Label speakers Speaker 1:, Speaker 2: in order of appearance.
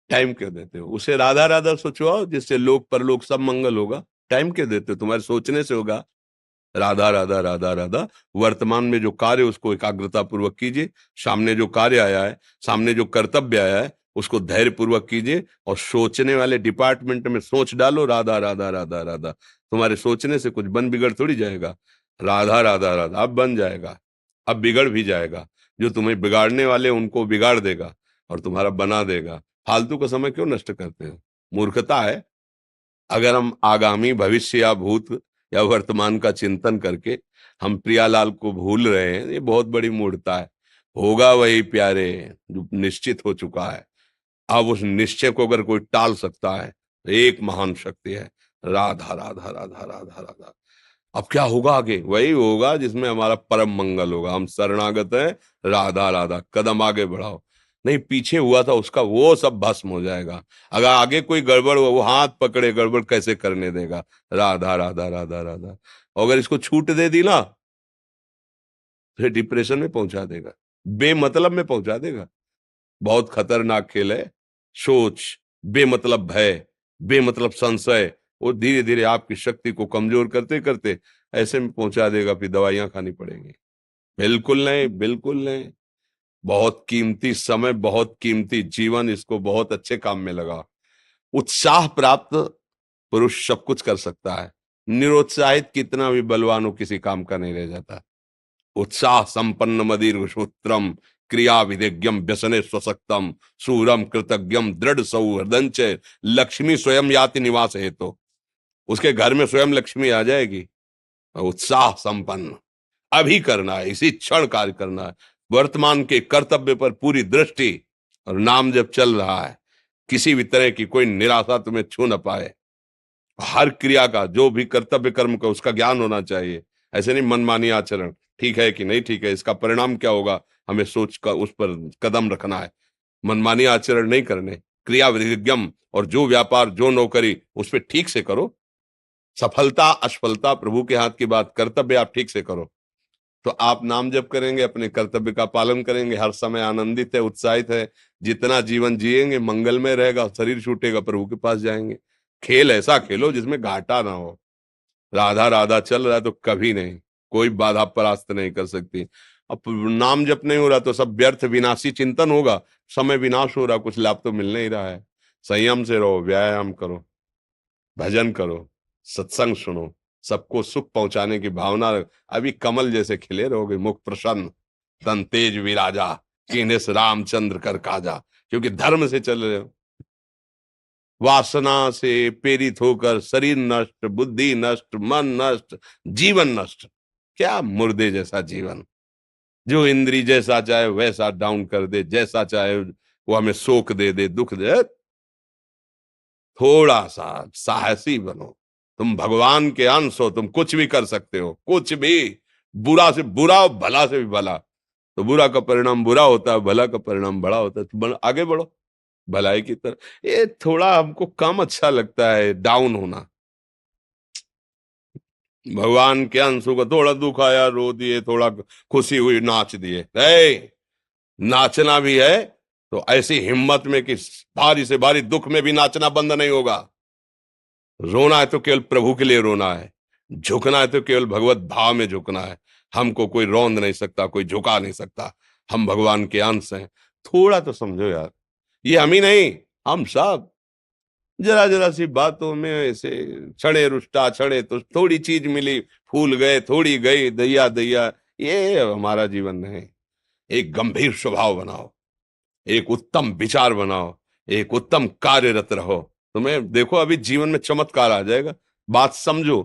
Speaker 1: Time क्यों देते हो? उसे राधा राधा सोचवाओ जिससे लोक परलोक सब मंगल होगा। टाइम क्यों देते हो? तुम्हारे सोचने से होगा। राधा राधा राधा राधा। वर्तमान में जो कार्य उसको एकाग्रता पूर्वक कीजिए। सामने जो कार्य आया है, सामने जो कर्तव्य आया है, उसको धैर्य पूर्वक कीजिए। और सोचने वाले डिपार्टमेंट में सोच डालो राधा राधा राधा राधा। तुम्हारे सोचने से कुछ बन बिगड़ थोड़ी जाएगा। राधा राधा राधा अब बन जाएगा। अब बिगड़ भी जाएगा। जो तुम्हें बिगाड़ने वाले उनको बिगाड़ देगा और तुम्हारा बना देगा। फालतू का समय क्यों नष्ट करते हो? मूर्खता है। अगर हम आगामी भविष्य या भूत या वर्तमान का चिंतन करके हम प्रियालाल को भूल रहे हैं, ये बहुत बड़ी मूर्खता है। होगा वही प्यारे जो निश्चित हो चुका है। अब उस निश्चय को अगर कोई टाल सकता है तो एक महान शक्ति है। राधा राधा राधा राधा राधा। अब क्या होगा आगे? वही होगा जिसमें हमारा परम मंगल होगा। हम शरणागत हैं। राधा राधा। कदम आगे बढ़ाओ। नहीं, पीछे हुआ था उसका वो सब भस्म हो जाएगा। अगर आगे कोई गड़बड़ हुआ, वो हाथ पकड़े गड़बड़ कैसे करने देगा? राधा राधा राधा राधा। और अगर इसको छूट दे दी ना, फिर डिप्रेशन में पहुंचा देगा। बेमतलब में पहुंचा देगा। बहुत खतरनाक खेल है। सोच, बेमतलब भय, बेमतलब संशय, वो धीरे धीरे आपकी शक्ति को कमजोर करते करते ऐसे में पहुंचा देगा, फिर दवाइयां खानी पड़ेंगी। बिल्कुल नहीं, बिल्कुल नहीं। बहुत कीमती समय, बहुत कीमती जीवन, इसको बहुत अच्छे काम में लगा। उत्साह प्राप्त पुरुष सब कुछ कर सकता है। निरुत्साहित कितना भी बलवान हो, किसी काम का नहीं रह जाता। उत्साह संपन्न मदीर्घ सूत्रम, क्रिया विधिज्ञम व्यसने स्वसक्तम, सूरम कृतज्ञम दृढ़ सौहृदंच, लक्ष्मी स्वयं याति निवास है। तो उसके घर में स्वयं लक्ष्मी आ जाएगी। उत्साह संपन्न अभी करना है, इसी क्षण कार्य करना है। वर्तमान के कर्तव्य पर पूरी दृष्टि। और नाम जब चल रहा है, किसी भी तरह की कोई निराशा तुम्हें छू न पाए। हर क्रिया का, जो भी कर्तव्य कर्म का, उसका ज्ञान होना चाहिए। ऐसे नहीं मनमानी आचरण, ठीक है कि नहीं ठीक है, इसका परिणाम क्या होगा, हमें सोच कर उस पर कदम रखना है। मनमानी आचरण नहीं करने। क्रिया विधिज्ञम, और जो व्यापार जो नौकरी उस पर ठीक से करो। सफलता असफलता प्रभु के हाथ की बात, कर्तव्य आप ठीक से करो तो आप नाम जप करेंगे, अपने कर्तव्य का पालन करेंगे, हर समय आनंदित है, उत्साहित है। जितना जीवन जिएंगे मंगलमय रहेगा। शरीर छूटेगा, प्रभु के पास जाएंगे। खेल ऐसा खेलो जिसमें घाटा ना हो। राधा राधा चल रहा है तो कभी नहीं, कोई बाधा परास्त नहीं कर सकती। अब नाम जप नहीं हो रहा तो सब व्यर्थ विनाशी चिंतन होगा। समय विनाश हो रहा, कुछ लाभ तो मिल नहीं रहा है। संयम से रहो, व्यायाम करो, भजन करो, सत्संग सुनो, सबको सुख पहुंचाने की भावना अभी कमल जैसे खिले रहोगे, मुख प्रसन्न, तन तेज विराजा, कीन्हे से रामचंद्र कर काजा। क्योंकि धर्म से चल रहे हो। वासना से प्रेरित होकर शरीर नष्ट, बुद्धि नष्ट, मन नष्ट, जीवन नष्ट। क्या मुर्दे जैसा जीवन, जो इंद्री जैसा चाहे वैसा डाउन कर दे, जैसा चाहे वो हमें शोक दे दे, दुख दे। थोड़ा सा साहसी बनो। तुम भगवान के अंश हो, तुम कुछ भी कर सकते हो, कुछ भी। बुरा से बुरा और भला से भी भला। तो बुरा का परिणाम बुरा होता है, भला का परिणाम बड़ा होता है। तो आगे बढ़ो भलाई की तरफ। ये थोड़ा हमको कम अच्छा लगता है डाउन होना। भगवान के अंशों का थोड़ा दुख आया रो दिए, थोड़ा खुशी हुई नाच दिए। नाचना भी है तो ऐसी हिम्मत में कि भारी से भारी दुख में भी नाचना बंद नहीं होगा। रोना है तो केवल प्रभु के लिए रोना है। झुकना है तो केवल भगवत भाव में झुकना है। हमको कोई रौंद नहीं सकता, कोई झुका नहीं सकता। हम भगवान के अंश हैं। थोड़ा तो समझो यार। ये हम ही नहीं, हम सब जरा जरा सी बातों में ऐसे क्षणे रुष्टा क्षणे तो थोड़ी चीज मिली, फूल गए, थोड़ी गई, दैया दैया। ये हमारा जीवन नहीं। एक गंभीर स्वभाव बनाओ, एक उत्तम विचार बनाओ, एक उत्तम कार्यरत रहो। तुम्हें देखो अभी जीवन में चमत्कार आ जाएगा। बात समझो।